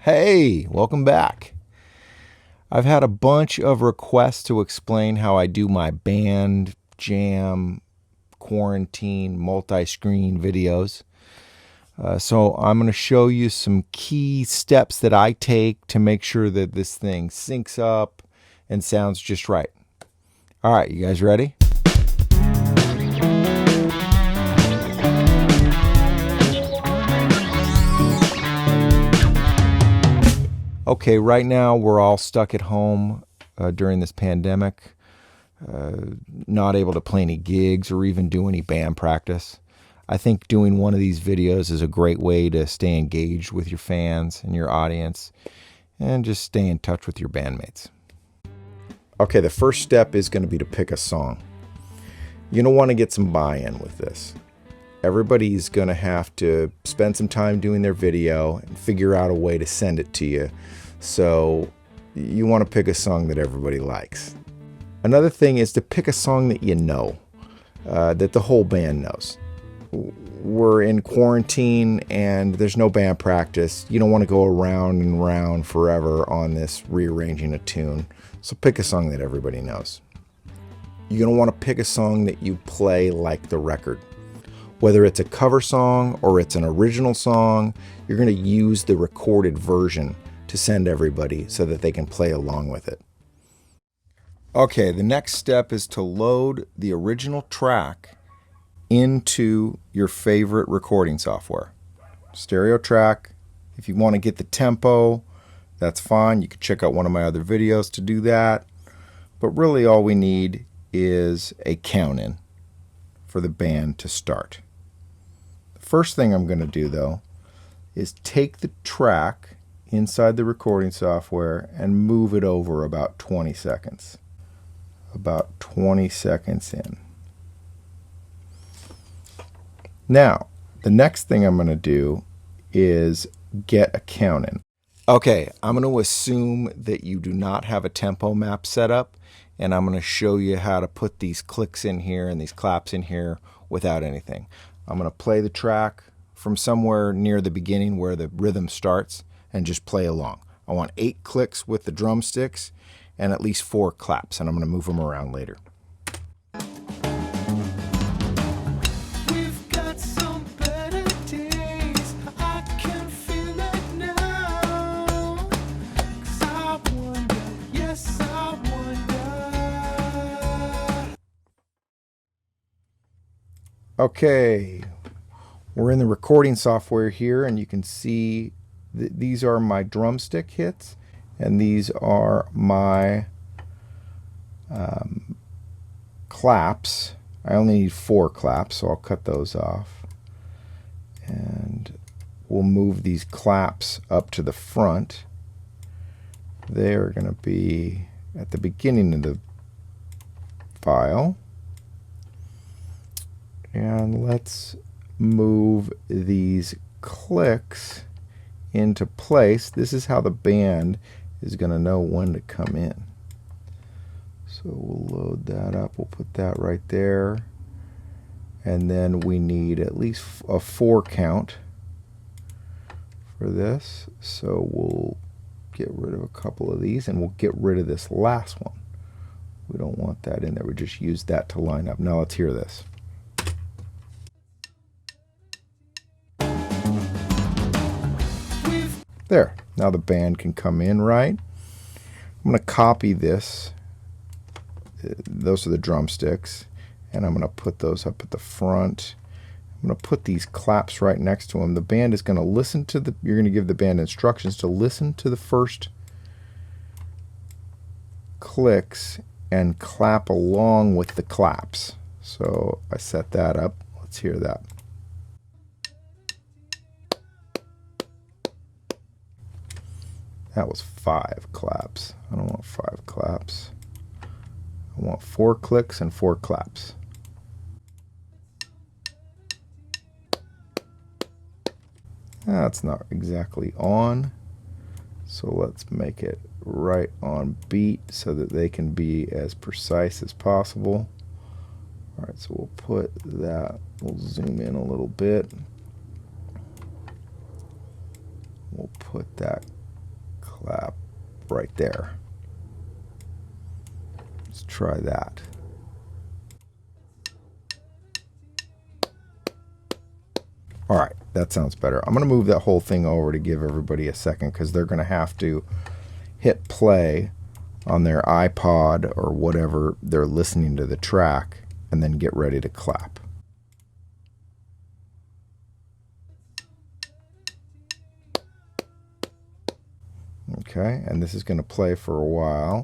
Hey, welcome back. I've had a bunch of requests to explain how I do my band, jam, quarantine, multi-screen videos. So I'm going to show you some key steps that I take to make sure that this thing syncs up and sounds just right. All right, you guys ready? Okay, right now we're all stuck at home during this pandemic, not able to play any gigs or even do any band practice. I think doing one of these videos is a great way to stay engaged with your fans and your audience and just stay in touch with your bandmates. Okay, the first step is going to be to pick a song. You're going to want to get some buy-in with this. Everybody's going to have to spend some time doing their video and figure out a way to send it to you. So you want to pick a song that everybody likes. Another thing is to pick a song that you know, that the whole band knows. We're in quarantine and there's no band practice. You don't want to go around and round forever on this rearranging a tune. So pick a song that everybody knows. You're going to want to pick a song that you play like the record. Whether it's a cover song or it's an original song, you're going to use the recorded version to send everybody so that they can play along with it. Okay, the next step is to load the original track into your favorite recording software. Stereo track. If you want to get the tempo, that's fine. You can check out one of my other videos to do that. But really all we need is a count-in for the band to start. First thing I'm going to do though is take the track inside the recording software and move it over about 20 seconds. About 20 seconds in. Now, the next thing I'm going to do is get a count in. Okay, I'm going to assume that you do not have a tempo map set up, and I'm going to show you how to put these clicks in here and these claps in here without anything. I'm going to play the track from somewhere near the beginning where the rhythm starts and just play along. I want 8 clicks with the drumsticks and at least 4 claps, and I'm going to move them around later. We've got some better days. I can feel it now. 'Cause I wonder, yes, I wonder. Okay. We're in the recording software here, and you can see these are my drumstick hits, and these are my claps. I only need 4 claps, so I'll cut those off. And we'll move these claps up to the front. They're going to be at the beginning of the file. And let's move these clicks into place. This is how the band is going to know when to come in. So we'll load that up. We'll put that right there. And then we need at least a 4 count for this. So we'll get rid of a couple of these and we'll get rid of this last one. We don't want that in there. We just use that to line up. Now let's hear this. There, now the band can come in right. I'm going to copy this. Those are the drumsticks. And I'm going to put those up at the front. I'm going to put these claps right next to them. The band is going to listen to the, you're going to give the band instructions to listen to the first clicks and clap along with the claps. So I set that up. Let's hear that. That was 5 claps. I don't want 5 claps. I want 4 clicks and 4 claps. That's not exactly on. So let's make it right on beat so that they can be as precise as possible. Alright, so we'll put that, we'll zoom in a little bit. We'll put that right there. Let's try that. All right, that sounds better. I'm going to move that whole thing over to give everybody a second because they're going to have to hit play on their iPod or whatever they're listening to the track and then get ready to clap. Okay, and this is going to play for a while.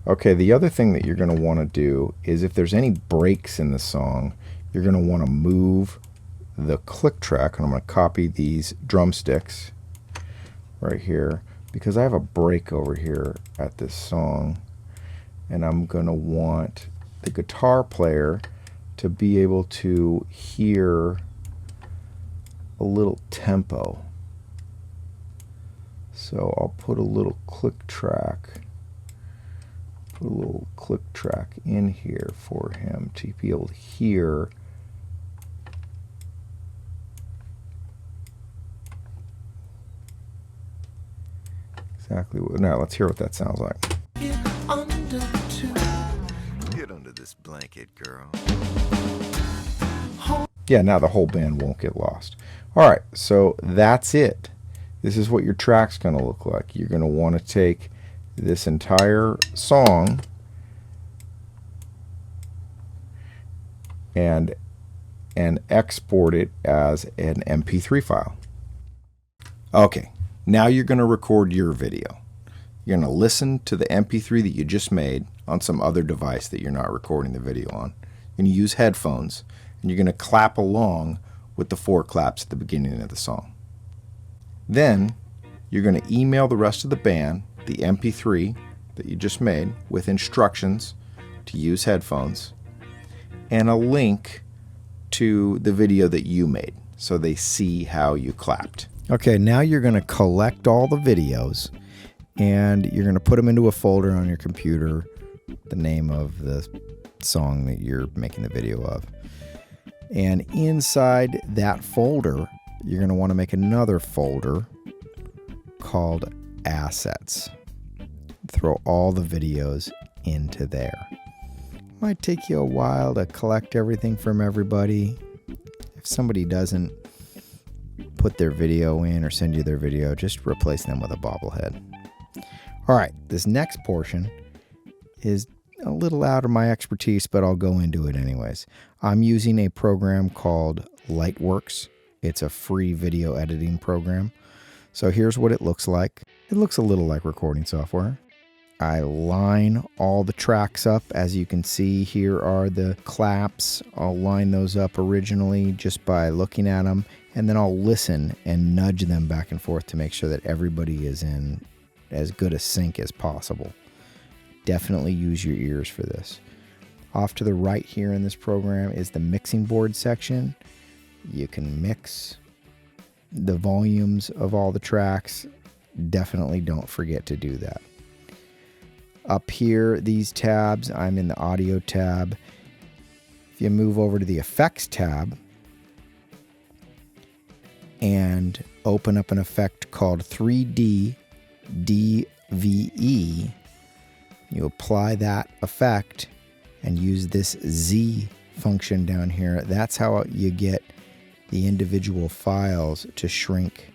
Okay, the other thing that you're going to want to do is if there's any breaks in the song, you're going to want to move the click track, and I'm going to copy these drumsticks right here because I have a break over here at this song, and I'm going to want the guitar player to be able to hear a little tempo. So I'll put a little click track in here for him to be able to hear exactly what. Now let's hear what that sounds like. Get under Get under this blanket, girl. Yeah, now the whole band won't get lost. All right, so that's it. This is what your track's going to look like. You're going to want to take this entire song and export it as an MP3 file. Okay, now you're going to record your video. You're going to listen to the MP3 that you just made on some other device that you're not recording the video on. You're going to use headphones, and you're going to clap along with the 4 claps at the beginning of the song. Then you're going to email the rest of the band the MP3 that you just made with instructions to use headphones and a link to the video that you made so they see how you clapped. Okay, now you're going to collect all the videos and you're going to put them into a folder on your computer, the name of the song that you're making the video of. And inside that folder, you're going to want to make another folder called Assets. Throw all the videos into there. Might take you a while to collect everything from everybody. If somebody doesn't put their video in or send you their video, just replace them with a bobblehead. All right, this next portion is a little out of my expertise, but I'll go into it anyways. I'm using a program called Lightworks. It's a free video editing program. So here's what it looks like. It looks a little like recording software. I line all the tracks up. As you can see, here are the claps. I'll line those up originally just by looking at them, and then I'll listen and nudge them back and forth to make sure that everybody is in as good a sync as possible. Definitely use your ears for this. Off to the right here in this program is the mixing board section. You can mix the volumes of all the tracks. Definitely don't forget to do that. Up here, these tabs, I'm in the audio tab. If you move over to the effects tab and open up an effect called 3D DVE, you apply that effect and use this Z function down here. That's how you get the individual files to shrink,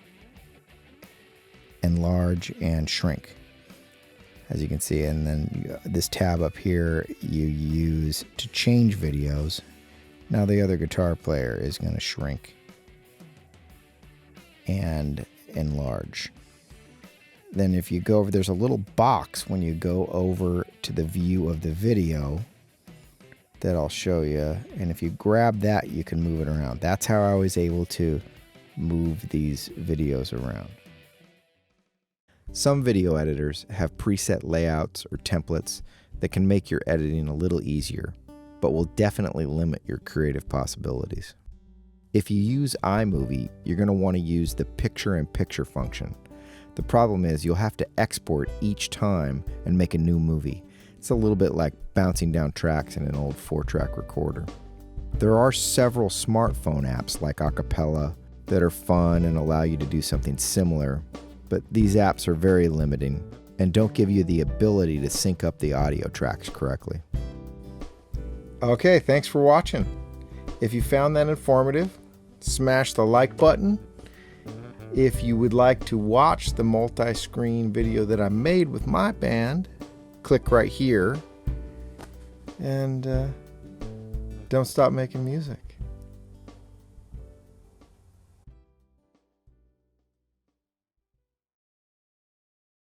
enlarge, and shrink, as you can see. And then this tab up here you use to change videos. Now the other guitar player is going to shrink and enlarge. Then if you go over, there's a little box when you go over to the view of the video that I'll show you. And if you grab that, you can move it around. That's how I was able to move these videos around. Some video editors have preset layouts or templates that can make your editing a little easier, but will definitely limit your creative possibilities. If you use iMovie, you're going to want to use the picture-in-picture function. The problem is you'll have to export each time and make a new movie. It's a little bit like bouncing down tracks in an old 4-track recorder. There are several smartphone apps like Acapella that are fun and allow you to do something similar, but these apps are very limiting and don't give you the ability to sync up the audio tracks correctly. Okay, thanks for watching. If you found that informative, smash the like button. If you would like to watch the multi-screen video that I made with my band, click right here. And don't stop making music.